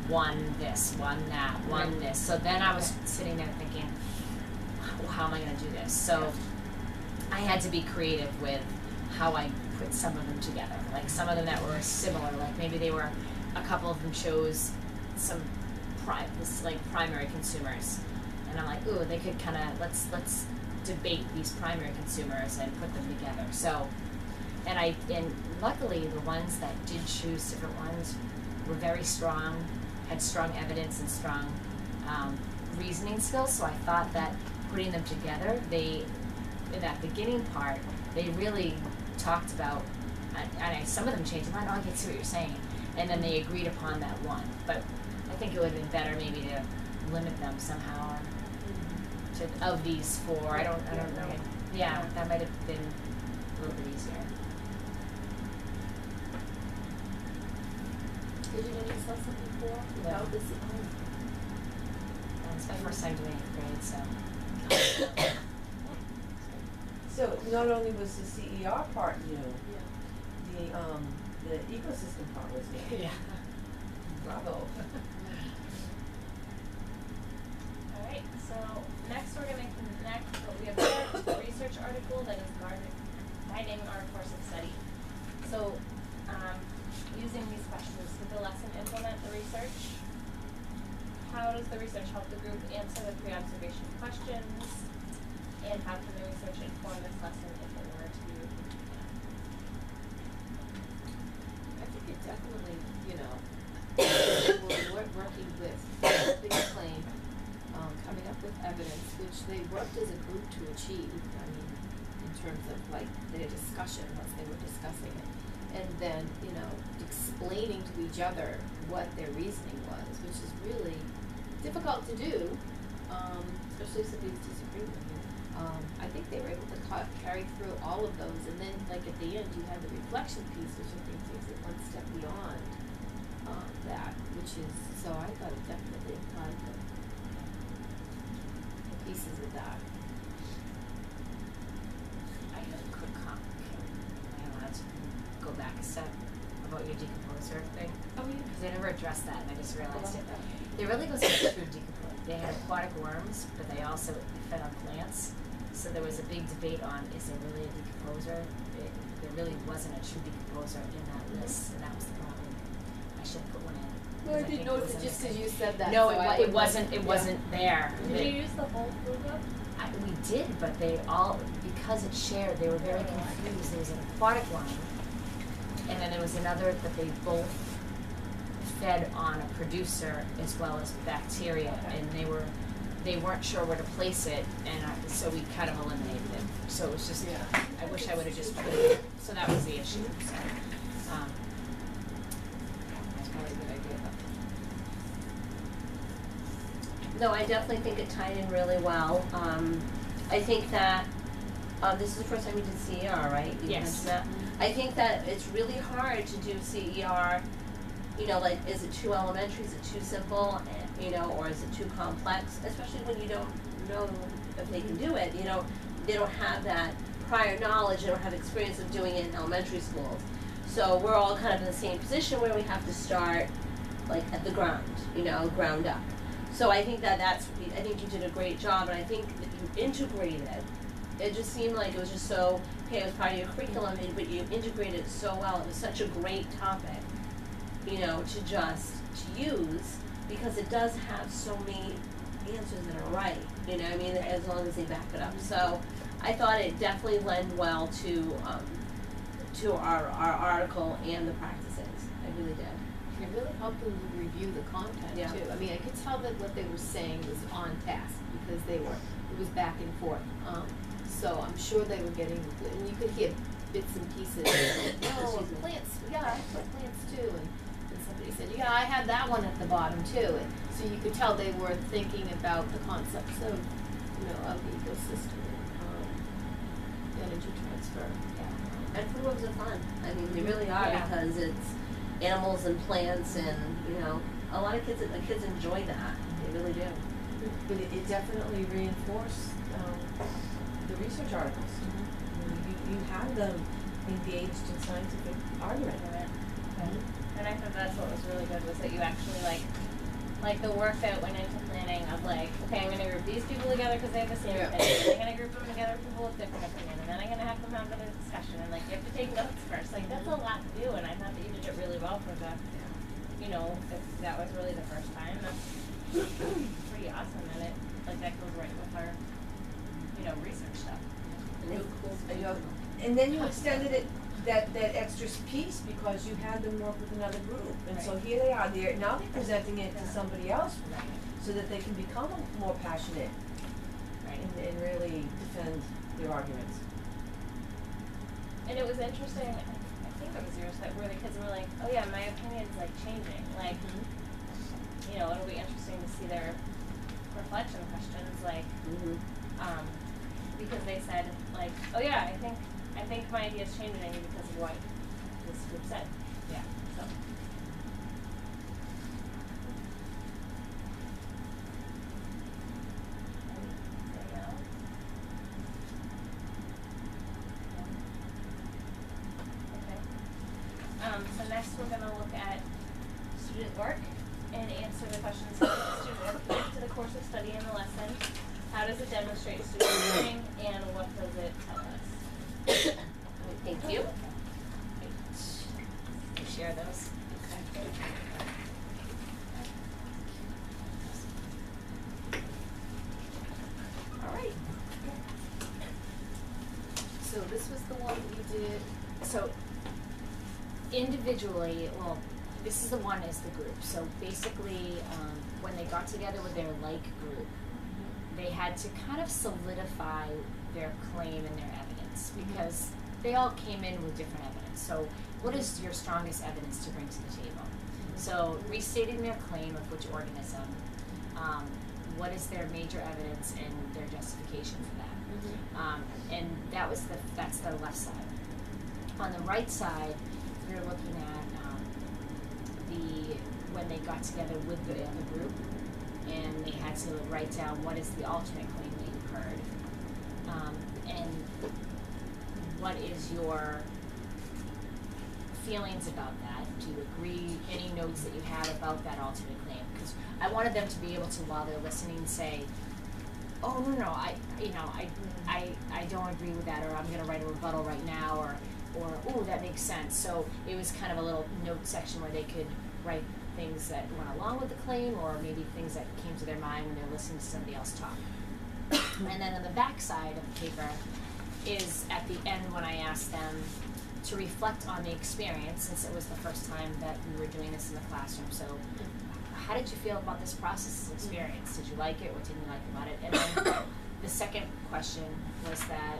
one this, one that, one this. So then I was sitting there thinking, how am I going to do this? So I had to be creative with how I put some of them together. Like some of them that were similar, like maybe they were, a couple of them chose some primary consumers. And I'm like, ooh, they could kind of, let's debate these primary consumers and put them together. So, and luckily the ones that did choose different ones were very strong, had strong evidence and strong reasoning skills. So I thought that putting them together, in that beginning part, they really talked about, and some of them changed their mind, oh, I can see what you're saying. And then they agreed upon that one. But I think it would have been better maybe to limit them somehow, or of these four. I don't know. Yeah, that might have been a little bit easier. Did you know you saw something before? No. It's my first time doing 8th grade, so. So not only was the CER part new, the ecosystem part was new. Yeah. Bravo. Alright, so next we're going to connect what we have there to the research article that is guiding our course of study. So, using these questions, did the lesson implement the research? How does the research help the group answer the pre-observation questions? And how can the research inform this lesson if it were to be repeated again? I think it definitely, we're working with big claim, coming up with evidence, which they worked as a group to achieve. I mean, in terms of like their discussion, once they were discussing it, and then explaining to each other what their reasoning was, which is really difficult to do, especially if somebody's disagreeing with you. I think they were able to carry through all of those, and then like at the end you had the reflection piece, which I think takes it one step beyond that, which is, so I thought it definitely applied the pieces of that. I had a quick comment. Am I allowed to go back a step about your decomposer thing? Oh yeah. Because I never addressed that, and I just realized it. It really was a true decomposer. They had aquatic worms, but they also fed on plants. So there was a big debate on, is there really a decomposer? There really wasn't a true decomposer in that list, and that was the problem. I should have put one in. Well, I didn't notice it just because you said that. No, so it wasn't there. Did you use the whole food web? We did, but they all, because it shared, they were very confused. There was an aquatic one, and then there was another that they both fed on a producer as well as bacteria, and they weren't sure where to place it, and so we kind of eliminated it. So it was just, I wish I would have just put it, so that was the issue. So, that's probably a good idea. No, I definitely think it tied in really well. I think that this is the first time you did CER, right? You Yes. mentioned that. I think that it's really hard to do CER. Like, is it too elementary? Is it too simple? Or is it too complex? Especially when you don't know if they can do it. They don't have that prior knowledge. They don't have experience of doing it in elementary schools. So we're all kind of in the same position where we have to start, like, at the ground, ground up. So I think I think you did a great job, and I think that you integrated. It just seemed like it was just so, hey, it was part of your curriculum, but you integrated it so well. It was such a great topic, to use, because it does have so many answers that are right, as long as they back it up. So I thought it definitely lent well to our article and the practices. I really did. It really helped them review the content too. I mean, I could tell that what they were saying was on task because it was back and forth. So I'm sure they were getting, and you could hear bits and pieces. Plants, I put plants too. And somebody said, I had that one at the bottom too. And so you could tell they were thinking about the concepts of, of the ecosystem and energy transfer. And food webs are fun. I mean, they really are because it's animals and plants, and a lot of kids enjoy that. They really do. But it definitely reinforced the research articles. You have them engaged in scientific argument. And I thought that's what was really good, was that you actually like the work that went into planning of like, okay, I'm gonna group these people together because they have the same Yeah. opinion, and I'm gonna group them together with people with different opinion, and then I'm gonna have them have a discussion, and like you have to take notes first. Like that's a lot to do, and I thought that you did it really well for the, you know, if that was really the first time, that's pretty awesome, and it like that goes right with our, you know, research stuff. And, you know, and then you extended it, that extra piece because you had them work with another group. And so Right. here they are, now they're presenting it to somebody else so that they can become more passionate Right. and really defend their arguments. And it was interesting, I think it was yours, that where the kids were like, oh yeah, my opinion's like changing, like, you know, it'll be interesting to see their reflection questions, like, because they said, like, oh yeah, I think my idea's changing because of what this group said. Yeah. So. Anything else? Okay. So next we're gonna look at student work and answer the questions. How does the student work connect to the course of study in the lesson? How does it demonstrate student learning, and what does it tell us? Thank you. Share those. All right. So this was the one that you did. So individually, well, this is the one as the group. So basically, when they got together with their like group, they had to kind of solidify their claim and their evidence because they all came in with different evidence. So what is your strongest evidence to bring to the table? So restating their claim of which organism, what is their major evidence and their justification for that? And that's the left side. On the right side, we're looking at when they got together with the other group, and they had to write down what is the alternate claim that you heard, and what is your feelings about that? Do you agree? Any notes that you have about that alternate claim? Because I wanted them to be able to, while they're listening, say, "Oh no, I don't agree with that," or "I'm going to write a rebuttal right now," or "Oh, that makes sense." So it was kind of a little note section where they could write things that went along with the claim, or maybe things that came to their mind when they're listening to somebody else talk. And then on the back side of the paper is at the end when I asked them to reflect on the experience, since it was the first time that we were doing this in the classroom. So how did you feel about this process experience? Did you like it? What didn't you like about it? And then the second question was that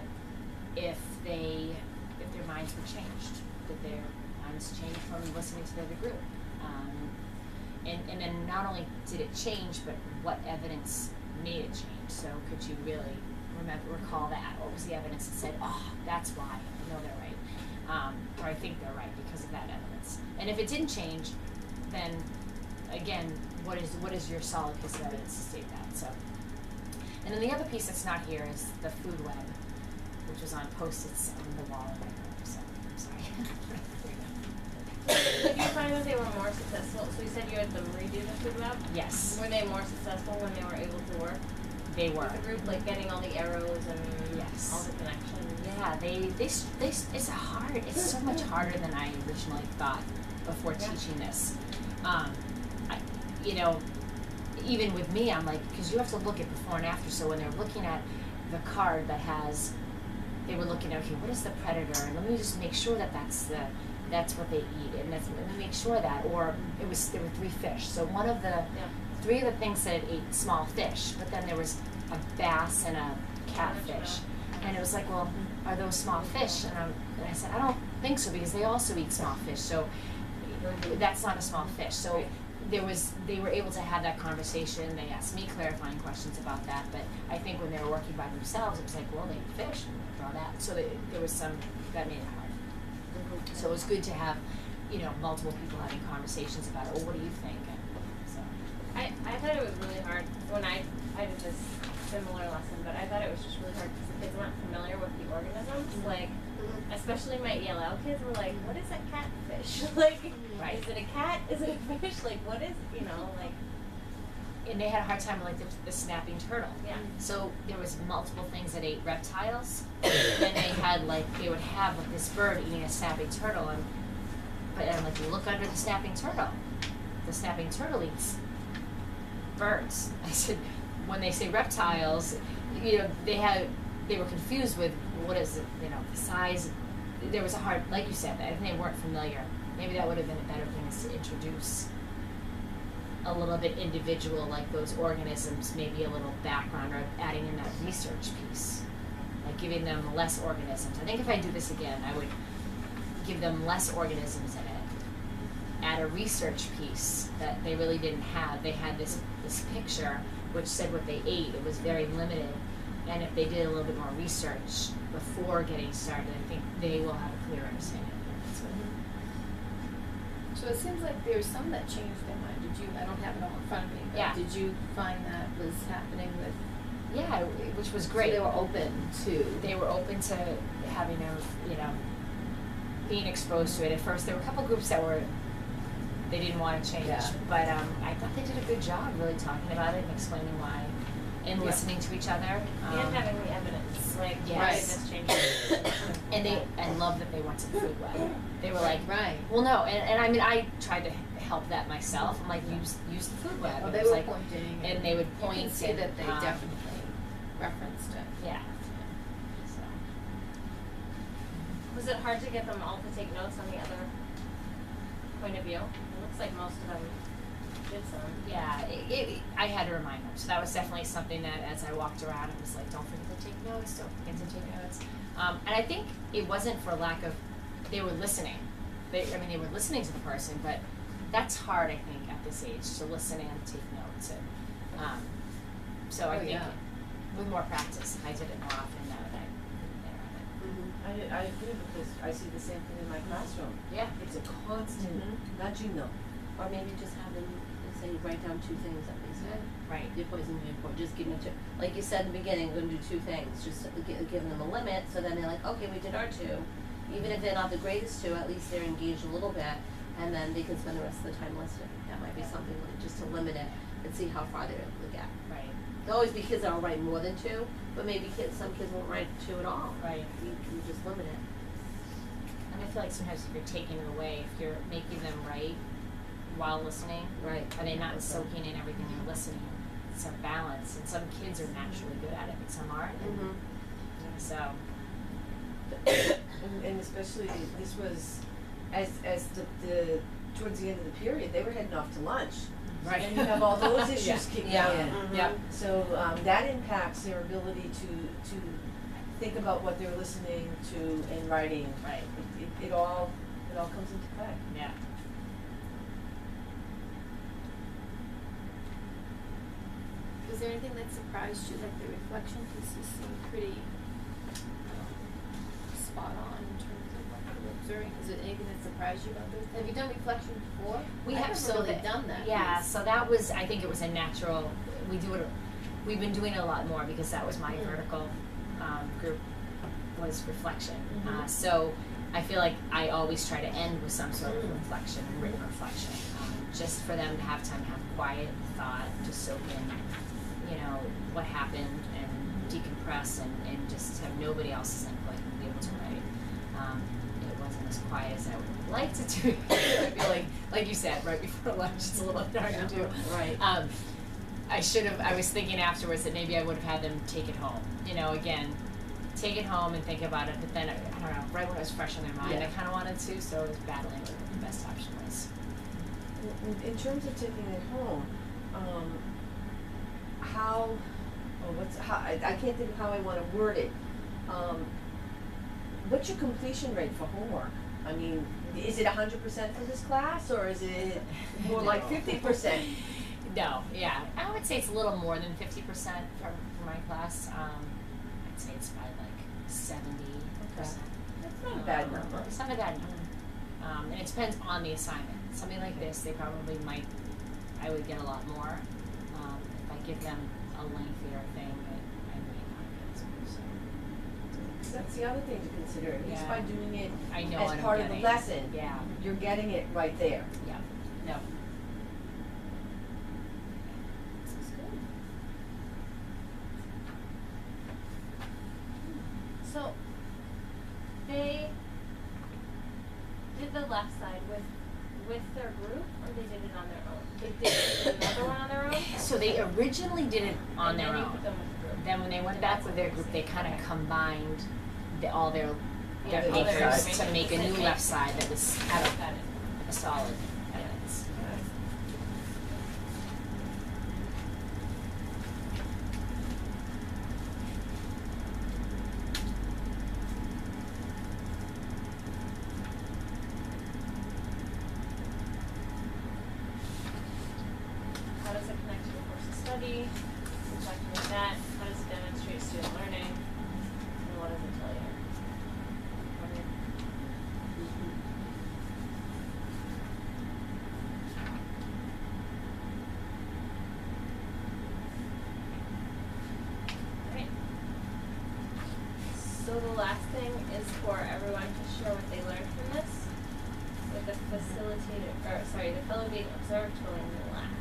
if their minds were changed, did their minds change from listening to the other group? And then not only did it change, but what evidence made it change? So could you really recall that? What was the evidence that said, "Oh, that's why I know they're right," or "I think they're right because of that evidence"? And if it didn't change, then again, what is your solid piece of evidence to state that? So, and then the other piece that's not here is the food web, which was on Post-its on the wall in my room. So I'm sorry. Did you find that they were more successful? So you said you had them redo the food map? Yes, Were they more successful when they were able to work they were. with the group, like getting all the arrows and Yes. all the connections? Yeah, it's so much harder than I originally thought before teaching this. Even with me, I'm like, because you have to look at before and after. So when they're looking at the card that has, they were looking at, okay, what is the predator? And let me just make sure that that's what they eat, and let me make sure that. Or there were 3 fish. So one of the 3 of the things said it ate small fish, but then there was a bass and a catfish. And it was like, well, are those small fish? And I said, I don't think so, because they also eat small fish. So that's not a small fish. So they were able to have that conversation. They asked me clarifying questions about that. But I think when they were working by themselves, it was like, well, they eat fish and they draw that. So there was some that made it hard. So it was good to have, multiple people having conversations about it. Oh, what do you think? And so I thought it was really hard when I did this similar lesson, but I thought it was just really hard because the kids weren't familiar with the organisms. Like, especially my ELL kids were like, "What is a catfish?" Like, Right. Is it a cat? Is it a fish? Like, what is, like. and they had a hard time with like the snapping turtle. Yeah. So there was multiple things that ate reptiles, and they had like they would have like this bird eating a snapping turtle, and like you look under the snapping turtle eats birds. I said, when they say reptiles, you know, they were confused with what is it, you know, the size. There was a hard, like you said, I think they weren't familiar. Maybe that would have been a better thing, is to introduce a little bit individual, like those organisms, maybe a little background, or adding in that research piece, like giving them less organisms. I think if I do this again, I would give them less organisms in it, add a research piece that they really didn't have. They had this picture which said what they ate. It was very limited, and if they did a little bit more research before getting started, I think they will have a clear understanding of it. That's what So it seems like there's some that changed their mind. Did you, I don't have it all in front of me, but Yeah. did you find that was happening with, yeah, which was great. so they were open to? They were open to having them, you know, being exposed to it. At first, there were a couple groups that they didn't want to change, Yeah. but I thought they did a good job really talking about it and explaining why, and listening to each other. And having the evidence, like, Yes. why this changes. And I love that they went to the food web. They were like, Right. well, no, and I mean, I tried to help that myself. I'm like, use the food web. Well, And they it was were like, pointing. and they would You point can see and, that they definitely referenced it. yeah. So. Was it hard to get them all to take notes on the other point of view? It looks like most of them did some. Yeah, I had to remind them. So that was definitely something that as I walked around, it was like, don't forget to take notes, don't forget to take notes. And I think it wasn't for lack of, they were listening. They were listening to the person, but that's hard, I think, at this age, to listen and take notes. And, so I think with more practice, I did it more often now that I'm there I agree, because I see the same thing in my classroom. on it. Yeah. It's a constant nudging them. Or maybe just have them say, write down 2 things that they said. Right. Your poison, your point. Just give them 2. Like you said in the beginning, we're gonna do 2 things. Just give them a limit, so then they're like, okay, we did our 2. Even if they're not the greatest 2, at least they're engaged a little bit, and then they can spend the rest of the time listening. That might be something like just to limit it and see how far they're able to get. Right. There'll always be kids that'll write more than 2, but maybe some kids won't write 2 at all. Right. You just limit it. And I feel like sometimes if you're taking it away, if you're making them write while listening, Right. are they not soaking in everything they're listening? It's a balance, and some kids are naturally good at it, but some aren't. Mm-hmm. So, And especially, this was, as the towards the end of the period, they were heading off to lunch. right. And you have all those issues Yeah. kicking Yeah. in. Mhm. Yep. So that impacts their ability to think about what they're listening to and writing. Right. It all comes into play. Yeah. Was there anything that surprised you, like the reflection pieces seemed pretty spot on in terms of what you were observing? Is there anything that surprised you about those? Have you done reflection before? We I have haven't so really that- done that. Yeah, piece. so that was, I think it was a natural, we've been doing it a lot more because that was my vertical group, was reflection. So I feel like I always try to end with some sort of reflection, written reflection, just for them to have time to have quiet thought, to soak in, you know, what happened, and decompress, and just have nobody else's input and be able to write. It wasn't as quiet as I would like to do. I feel like you said, right before lunch, it's a little hard to do. Right. I was thinking afterwards that maybe I would have had them take it home. You know, again, take it home and think about it, but then, I don't know, right when it was fresh in their mind, I kind of wanted to, so I was battling with what the best option was. In terms of taking it home, I can't think of how I want to word it. What's your completion rate for homework? I mean, is it 100% for this class, or is it more like 50%? No, yeah, I would say it's a little more than 50% for my class. I'd say it's probably like 70%. That's not a bad number. It's not a bad number. And it depends on the assignment. Something like this, they probably I would get a lot more. If I give them a lengthier thing, I may not get as much. So. That's the other thing to consider. At least Yeah. by doing it I know as what I'm part of the getting. lesson, Yeah, you're getting it right there. yeah, no. their group, or they did it on their own? They did another one on their own? So they originally did it on And their then you own. put them with the group. Then when they went back with their group, they kind of combined all their Yeah, all their papers to information. make a new Make- left side that was had Got it. a solid evidence. How does it connect to your course of study? We talked about that. How does it demonstrate student learning? And what does it tell you? Alright. So the last thing is for everyone to share what they learned from this with the facilitator, or sorry, the fellow being observed going last.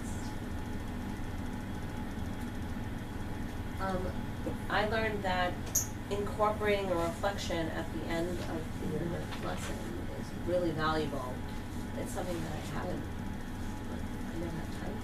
I learned that incorporating a reflection at the end of the lesson is really valuable. It's something that I never had time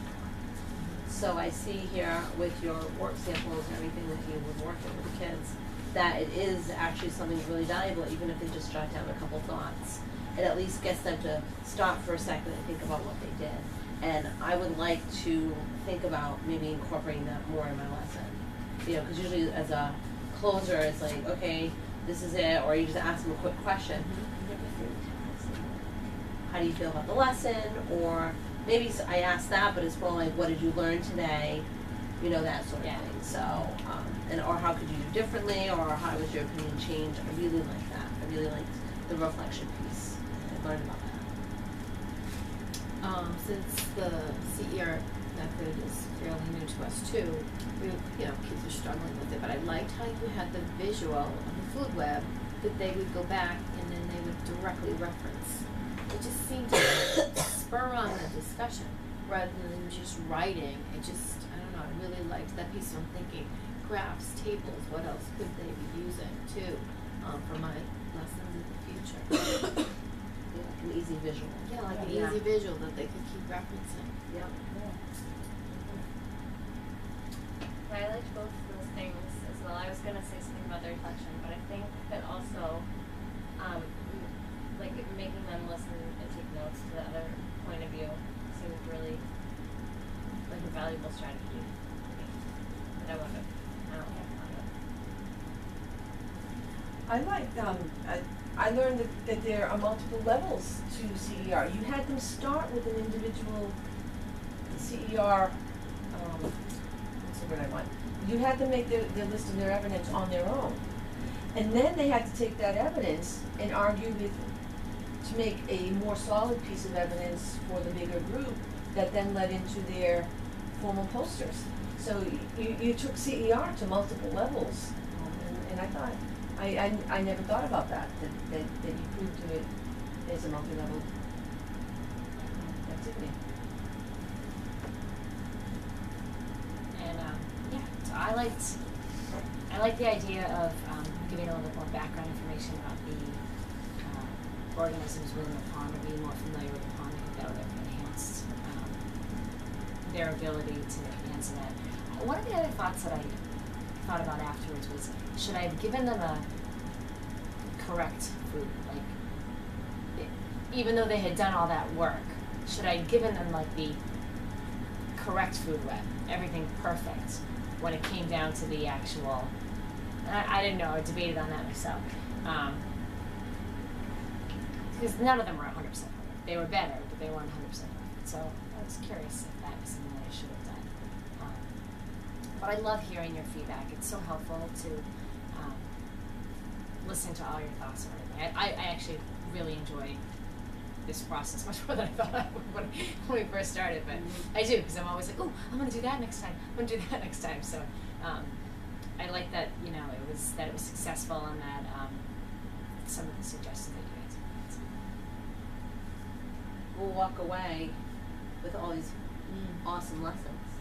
for. So I see here with your work samples and everything that you were working with the kids, that it is actually something really valuable, even if they just jot down a couple thoughts. It at least gets them to stop for a second and think about what they did. And I would like to think about maybe incorporating that more in my lesson. You know, because usually as a closer, it's like, okay, this is it, or you just ask them a quick question. How do you feel about the lesson? Or maybe I ask that, but it's more like, what did you learn today? You know, that sort of thing. So, or how could you do differently, or how was your opinion changed? I really like that. I really liked the reflection piece. I learned about that. Since the CER method is fairly new to us too, kids are struggling with it, but I liked how you had the visual of the food web that they would go back and then they would directly reference. It just seemed to spur on the discussion rather than just writing. I don't know, I really liked that piece. So I'm thinking graphs, tables, what else could they be using too, for my lessons in the future? Yeah, like an easy visual. Yeah, like an Yeah. easy visual that they could keep referencing. Yeah. I liked both of those things as well. I was gonna say something about the reflection, but I think that also, like making them listen and take notes to the other point of view seemed really like a valuable strategy to me that I don't have thought of. I liked, I learned that there are multiple levels to CER. You had them start with an individual CER, what's the word I want? You had them make their list of their evidence on their own. And then they had to take that evidence and argue to make a more solid piece of evidence for the bigger group that then led into their formal posters. So you took CER to multiple levels, and I thought, I never thought about that you proved to it as a multi-level activity. And so I liked the idea of giving a little bit more background information about the organisms within the pond, or being more familiar with the pond. I think that would have enhanced their ability to answer that. One of the other thoughts that I thought about afterwards was, should I have given them a correct food, even though they had done all that work, should I have given them like the correct food web, everything perfect, when it came down to the actual, I didn't know, I debated on that myself. Because none of them were 100% perfect. They were better, but they weren't 100% perfect. So I was curious if that was something that I should have done. But I love hearing your feedback. It's so helpful to listen to all your thoughts and everything. I actually really enjoyed this process much more than I thought I would when we first started, but I do, because I'm always like, oh, I'm going to do that next time. I'm going to do that next time. So I like that, it was successful, and that some of the suggestions that you made. We'll walk away with all these awesome lessons.